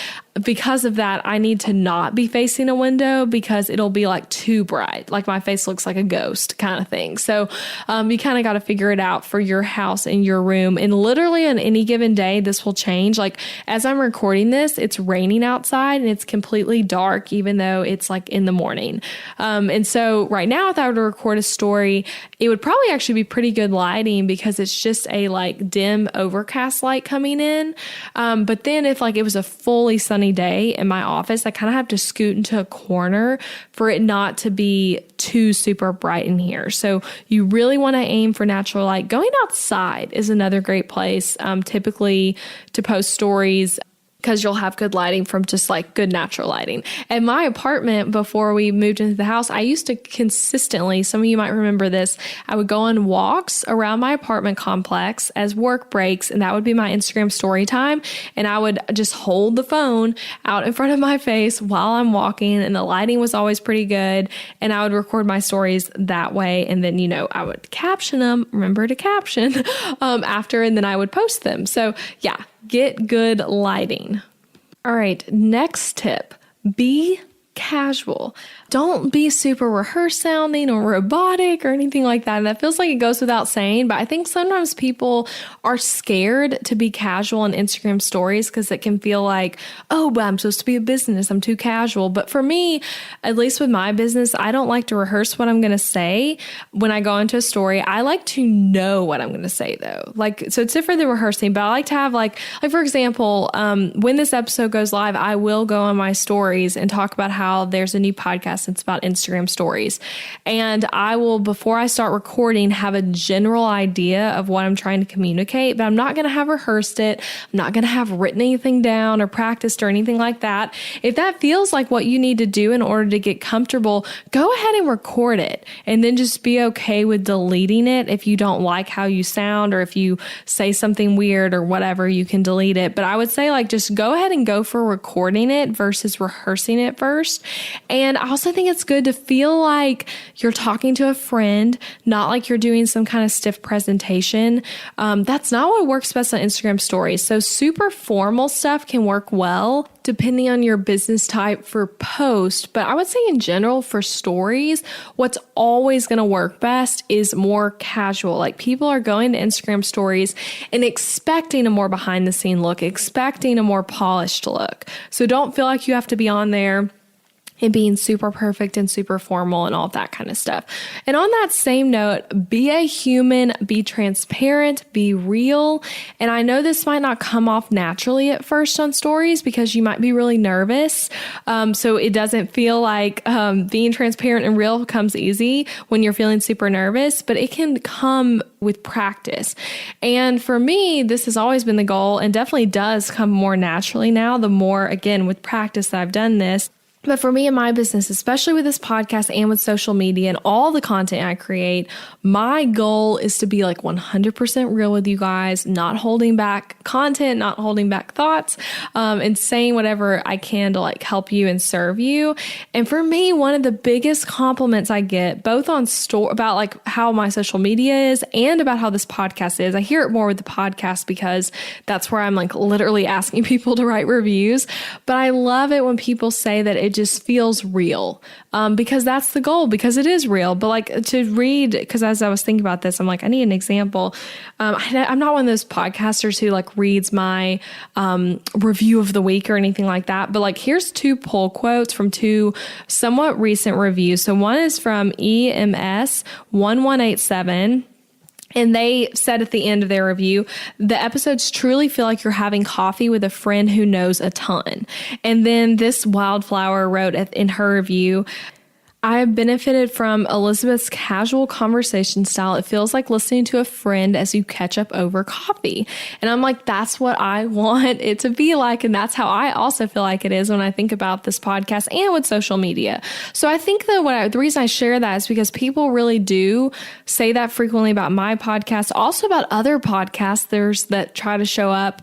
because of that, I need to not be facing a window because it'll be like too bright. Like my face looks like a ghost kind of thing. So you kind of got to figure it out for your house and your room. And literally on any given day, this will change. Like as I'm recording this, it's raining outside and it's completely dark, even though it's like in the morning. And so right now, if I were to record a story, it would probably actually be pretty good lighting because it's just a like dim overcast light coming in. But then if like it was a fully sunny day in my office, I kind of have to scoot into a corner for it not to be too super bright in here. So you really want to aim for natural light. Going outside is another great place, typically to post stories, because you'll have good lighting from just like good natural lighting. At my apartment, before we moved into the house, I used to consistently, some of you might remember this, I would go on walks around my apartment complex as work breaks, and that would be my Instagram story time. And I would just hold the phone out in front of my face while I'm walking, and the lighting was always pretty good. And I would record my stories that way. And then, I would caption them, remember to caption after, and then I would post them. So yeah, get good lighting. All right, next tip, be casual. Don't be super rehearsed sounding or robotic or anything like that. And that feels like it goes without saying, but I think sometimes people are scared to be casual on Instagram stories because it can feel like, oh, but I'm supposed to be a business. I'm too casual. But for me, at least with my business, I don't like to rehearse what I'm going to say when I go into a story. I like to know what I'm going to say though. So it's different than rehearsing, but I like to have like for example, when this episode goes live, I will go on my stories and talk about how there's a new podcast. It's about Instagram stories. And I will, before I start recording, have a general idea of what I'm trying to communicate, but I'm not going to have rehearsed it. I'm not going to have written anything down or practiced or anything like that. If that feels like what you need to do in order to get comfortable, go ahead and record it. And then just be okay with deleting it. If you don't like how you sound, or if you say something weird or whatever, you can delete it. But I would say just go ahead and go for recording it versus rehearsing it first. And I also think it's good to feel like you're talking to a friend, not like you're doing some kind of stiff presentation. That's not what works best on Instagram stories. So super formal stuff can work well depending on your business type for post. But I would say in general for stories, what's always going to work best is more casual. Like people are going to Instagram stories and expecting a more behind the scene look, expecting a more polished look. So don't feel like you have to be on there and being super perfect and super formal and all of that kind of stuff. And on that same note, be a human, be transparent, be real. And I know this might not come off naturally at first on stories because you might be really nervous. So it doesn't feel like being transparent and real comes easy when you're feeling super nervous, but it can come with practice. And for me, this has always been the goal and definitely does come more naturally now, the more, again, with practice that I've done this. But for me and my business, especially with this podcast and with social media and all the content I create, my goal is to be 100% real with you guys, not holding back content, not holding back thoughts, and saying whatever I can to help you and serve you. And for me, one of the biggest compliments I get, both on about how my social media is and about how this podcast is, I hear it more with the podcast because that's where I'm literally asking people to write reviews. But I love it when people say that it just feels real, because that's the goal, because it is real. But like to read, because as I was thinking about this, I'm like, I need an example. I'm not one of those podcasters who like reads my review of the week or anything like that. But like, here's 2 pull quotes from 2 somewhat recent reviews. So one is from EMS 1187. And they said at the end of their review, the episodes truly feel like you're having coffee with a friend who knows a ton. And then this Wildflower wrote in her review, I have benefited from Elizabeth's casual conversation style. It feels like listening to a friend as you catch up over coffee. And I'm like, that's what I want it to be like. And that's how I also feel like it is when I think about this podcast and with social media. So I think that the reason I share that is because people really do say that frequently about my podcast, also about other podcasters that try to show up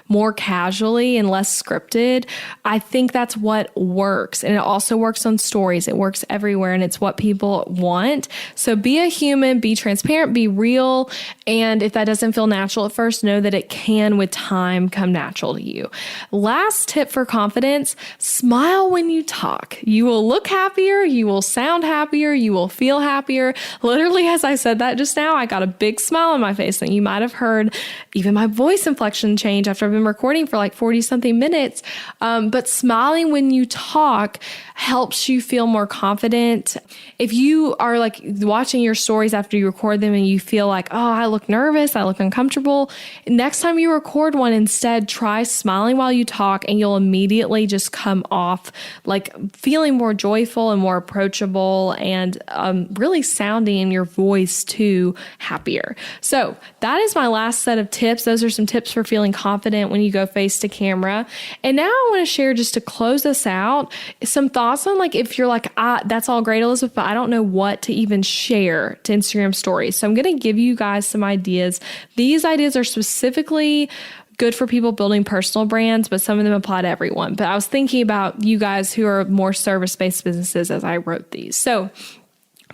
more casually and less scripted. I think that's what works. And it also works on stories. It works everywhere, and it's what people want. So be a human, be transparent, be real. And if that doesn't feel natural at first, know that it can with time come natural to you. Last tip for confidence, smile when you talk. You will look happier, you will sound happier, you will feel happier. Literally, as I said that just now, I got a big smile on my face, and you might have heard even my voice inflection change after I've been recording for like 40 something minutes. But smiling when you talk helps you feel more confident. If you are like watching your stories after you record them and you feel like, oh, I look nervous, I look uncomfortable, next time you record one, instead try smiling while you talk, and you'll immediately just come off like feeling more joyful and more approachable, and really sounding in your voice too happier. So that is my last set of tips. Those are some tips for feeling confident when you go face to camera. And now I want to share, just to close us out, some thoughts on like, if you're like, that's all great, Elizabeth, but I don't know what to even share to Instagram stories. So I'm going to give you guys some ideas. These ideas are specifically good for people building personal brands, but some of them apply to everyone. But I was thinking about you guys who are more service-based businesses as I wrote these. So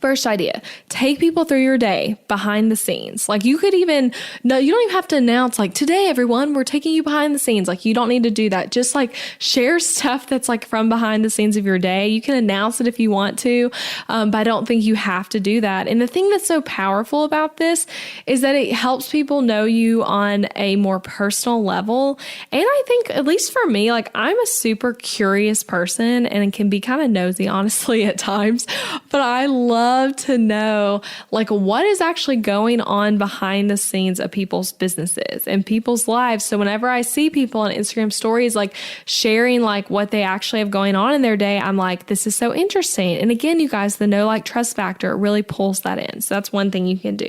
first idea, take people through your day behind the scenes. Like you could even, no, you don't even have to announce like, today, everyone, we're taking you behind the scenes. Like you don't need to do that. Just like share stuff that's like from behind the scenes of your day. You can announce it if you want to, but I don't think you have to do that. And the thing that's so powerful about this is that it helps people know you on a more personal level. And I think, at least for me, like I'm a super curious person and can be kind of nosy, honestly, at times, but I love to know like what is actually going on behind the scenes of people's businesses and people's lives. So whenever I see people on Instagram stories, like sharing like what they actually have going on in their day, I'm like, this is so interesting. And again, you guys, the know, like, trust factor really pulls that in. So that's one thing you can do.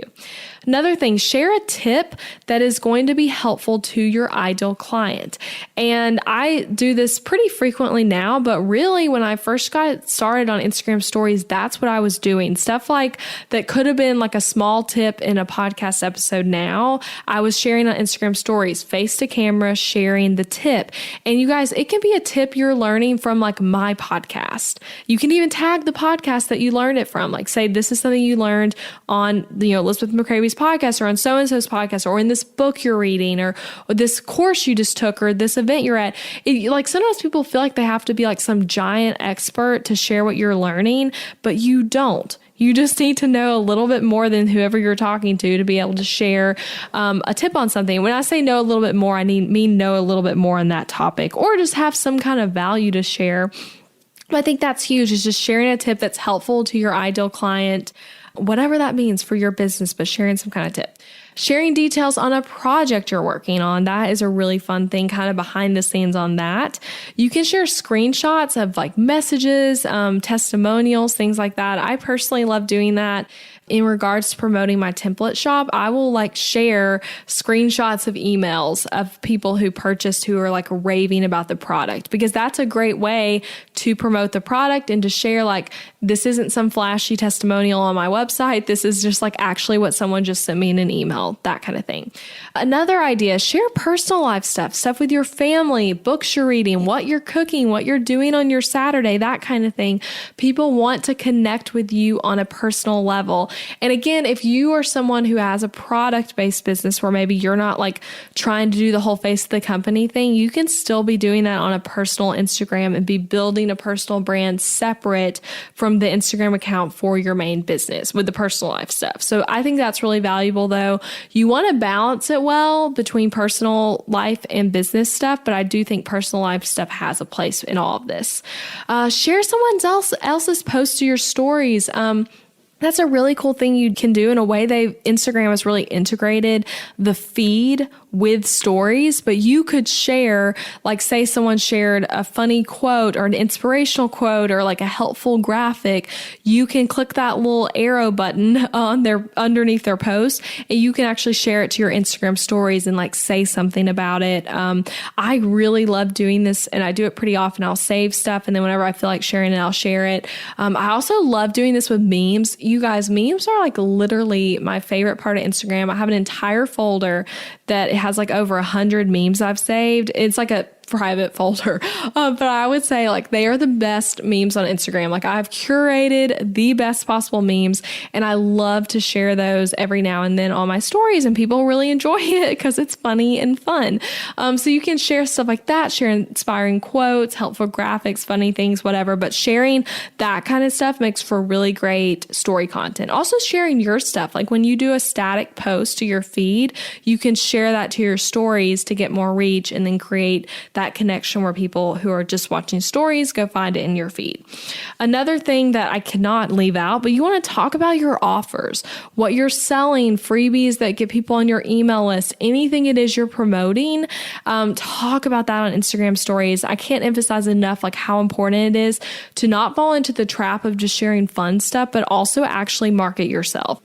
Another thing, share a tip that is going to be helpful to your ideal client. And I do this pretty frequently now, but really when I first got started on Instagram stories, that's what I was doing. Stuff like that could have been like a small tip in a podcast episode now, I was sharing on Instagram stories, face to camera, sharing the tip. And you guys, it can be a tip you're learning from like my podcast. You can even tag the podcast that you learned it from. Like say, this is something you learned on, Elizabeth McCravy's podcast or on so-and-so's podcast or in this book you're reading or this course you just took or this event you're at. Like sometimes people feel like they have to be like some giant expert to share what you're learning, but you don't. You just need to know a little bit more than whoever you're talking to be able to share a tip on something. When I say know a little bit more, I mean know a little bit more on that topic or just have some kind of value to share. But I think that's huge, is just sharing a tip that's helpful to your ideal client, whatever that means for your business, but sharing some kind of tip. Sharing details on a project you're working on. That is a really fun thing, kind of behind the scenes on that. You can share screenshots of like messages, testimonials, things like that. I personally love doing that. In regards to promoting my template shop, I will like share screenshots of emails of people who purchased who are like raving about the product, because that's a great way to promote the product and to share like, this isn't some flashy testimonial on my website. This is just like actually what someone just sent me in an email, that kind of thing. Another idea, share personal life stuff with your family, books you're reading, what you're cooking, what you're doing on your Saturday, that kind of thing. People want to connect with you on a personal level. And again, if you are someone who has a product-based business where maybe you're not like trying to do the whole face of the company thing, you can still be doing that on a personal Instagram and be building a personal brand separate from the Instagram account for your main business with the personal life stuff. So I think that's really valuable though. You want to balance it well between personal life and business stuff, but I do think personal life stuff has a place in all of this. Share someone else's post to your stories. That's a really cool thing you can do. In a way, Instagram has really integrated the feed with stories, but you could share, like say someone shared a funny quote or an inspirational quote or like a helpful graphic. You can click that little arrow button on underneath their post, and you can actually share it to your Instagram stories and like say something about it. I really love doing this, and I do it pretty often. I'll save stuff, and then whenever I feel like sharing it, I'll share it. I also love doing this with memes. You guys, memes are like literally my favorite part of Instagram. I have an entire folder that has like over 100 memes I've saved. It's like a private folder. But I would say like they are the best memes on Instagram. Like I've curated the best possible memes, and I love to share those every now and then on my stories, and people really enjoy it because it's funny and fun. So you can share stuff like that, share inspiring quotes, helpful graphics, funny things, whatever. But sharing that kind of stuff makes for really great story content. Also sharing your stuff. Like when you do a static post to your feed, you can share that to your stories to get more reach and then create that connection where people who are just watching stories go find it in your feed. Another thing that I cannot leave out, but you want to talk about your offers, what you're selling, freebies that get people on your email list, anything it is you're promoting. Talk about that on Instagram stories. I can't emphasize enough like how important it is to not fall into the trap of just sharing fun stuff, but also actually market yourself.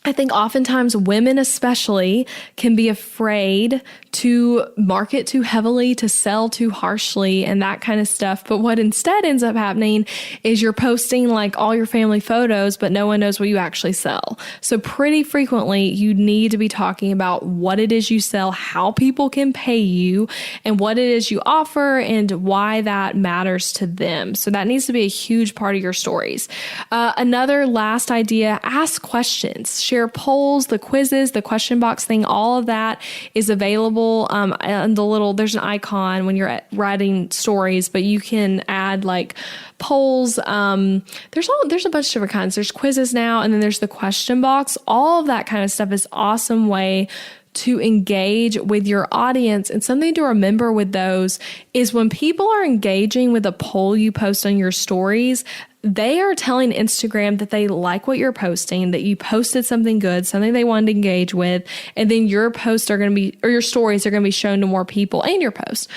I think oftentimes women especially can be afraid to market too heavily, to sell too harshly and that kind of stuff. But what instead ends up happening is you're posting like all your family photos, but no one knows what you actually sell. So pretty frequently you need to be talking about what it is you sell, how people can pay you, and what it is you offer and why that matters to them. So that needs to be a huge part of your stories. Another last idea, ask questions, share polls, the quizzes, the question box thing, all of that is available. And there's an icon when you're writing stories, but you can add like polls. There's a bunch of different kinds. There's quizzes now, and then there's the question box. All of that kind of stuff is awesome way to engage with your audience. And something to remember with those is when people are engaging with a poll you post on your stories, they are telling Instagram that they like what you're posting, that you posted something good, something they wanted to engage with, and then your posts are going to be, or your stories are going to be shown to more people and your posts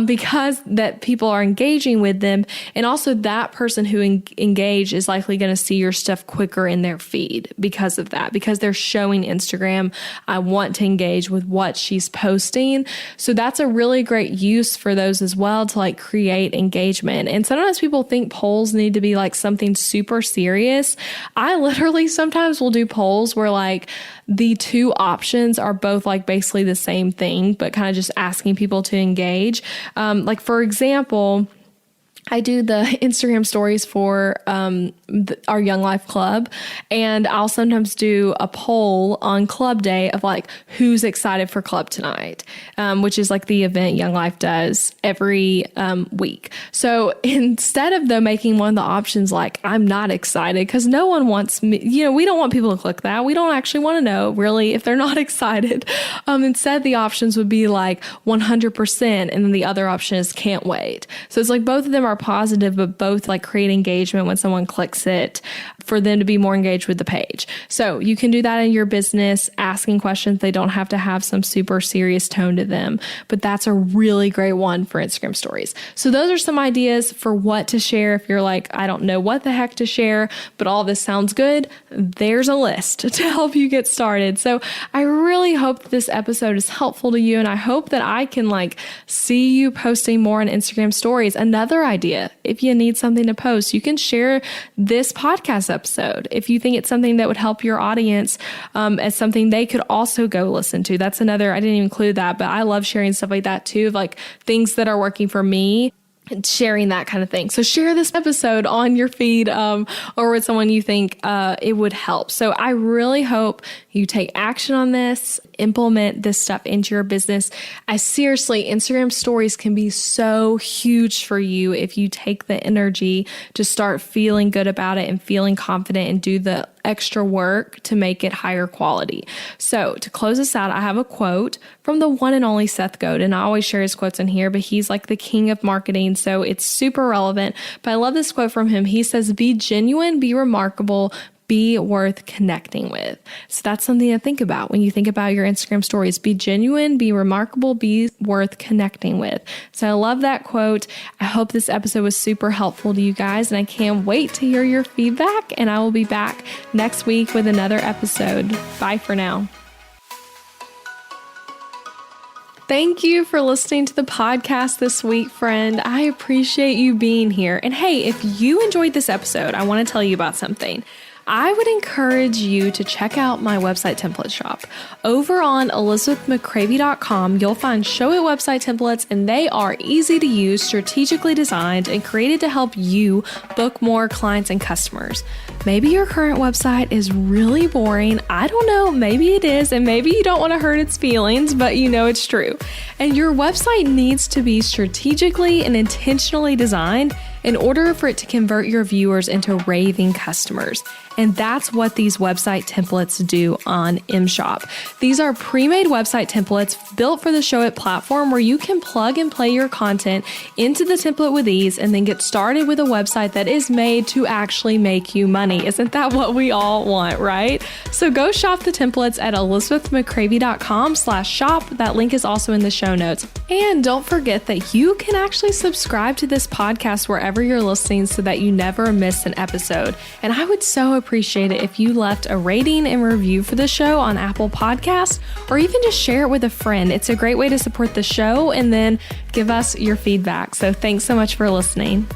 because that people are engaging with them. And also that person who engaged is likely going to see your stuff quicker in their feed because of that, because they're showing Instagram, I want to engage with what she's posting. So that's a really great use for those as well to like create engagement. And sometimes people think polls need to be like something super serious. I literally sometimes will do polls where like the two options are both like basically the same thing, but kind of just asking people to engage. Like for example, I do the Instagram stories for our Young Life Club, and I'll sometimes do a poll on club day of like who's excited for club tonight, which is like the event Young Life does every week. So instead of though making one of the options like I'm not excited, because no one wants me, we don't want people to click that. We don't actually want to know really if they're not excited. Instead, the options would be like 100%, and then the other option is can't wait. So it's like both of them are positive, but both like create engagement when someone clicks it for them to be more engaged with the page. So you can do that in your business, asking questions. They don't have to have some super serious tone to them, but that's a really great one for Instagram stories. So those are some ideas for what to share. If you're like, I don't know what the heck to share, but all this sounds good, there's a list to help you get started. So I really hope that this episode is helpful to you, and I hope that I can like see you posting more on Instagram stories. Another idea, if you need something to post, you can share this podcast episode if you think it's something that would help your audience as something they could also go listen to. That's another, I didn't even include that, but I love sharing stuff like that too, of like things that are working for me sharing that kind of thing. So share this episode on your feed or with someone you think it would help. So I really hope you take action on this, implement this stuff into your business. Instagram stories can be so huge for you if you take the energy to start feeling good about it and feeling confident and do the extra work to make it higher quality. So to close this out, I have a quote from the one and only Seth Godin. I always share his quotes in here, but he's like the king of marketing, so it's super relevant. But I love this quote from him. He says, "Be genuine, be remarkable, be worth connecting with." So that's something to think about when you think about your Instagram stories. Be genuine, be remarkable, be worth connecting with. So I love that quote. I hope this episode was super helpful to you guys, and I can't wait to hear your feedback. And I will be back next week with another episode. Bye for now. Thank you for listening to the podcast this week, friend. I appreciate you being here. And hey, if you enjoyed this episode, I want to tell you about something. I would encourage you to check out my website template shop. Over on elizabethmccravey.com, you'll find Show It website templates, and they are easy to use, strategically designed, and created to help you book more clients and customers. Maybe your current website is really boring. I don't know, maybe it is, and maybe you don't want to hurt its feelings, but you know it's true. And your website needs to be strategically and intentionally designed in order for it to convert your viewers into raving customers. And that's what these website templates do on MShop. These are pre-made website templates built for the Show It platform where you can plug and play your content into the template with ease and then get started with a website that is made to actually make you money. Isn't that what we all want, right? So go shop the templates at elizabethmccravey.com/shop. That link is also in the show notes. And don't forget that you can actually subscribe to this podcast wherever you're listening so that you never miss an episode. And I would so appreciate it if you left a rating and review for the show on Apple Podcasts, or even just share it with a friend. It's a great way to support the show and then give us your feedback. So thanks so much for listening.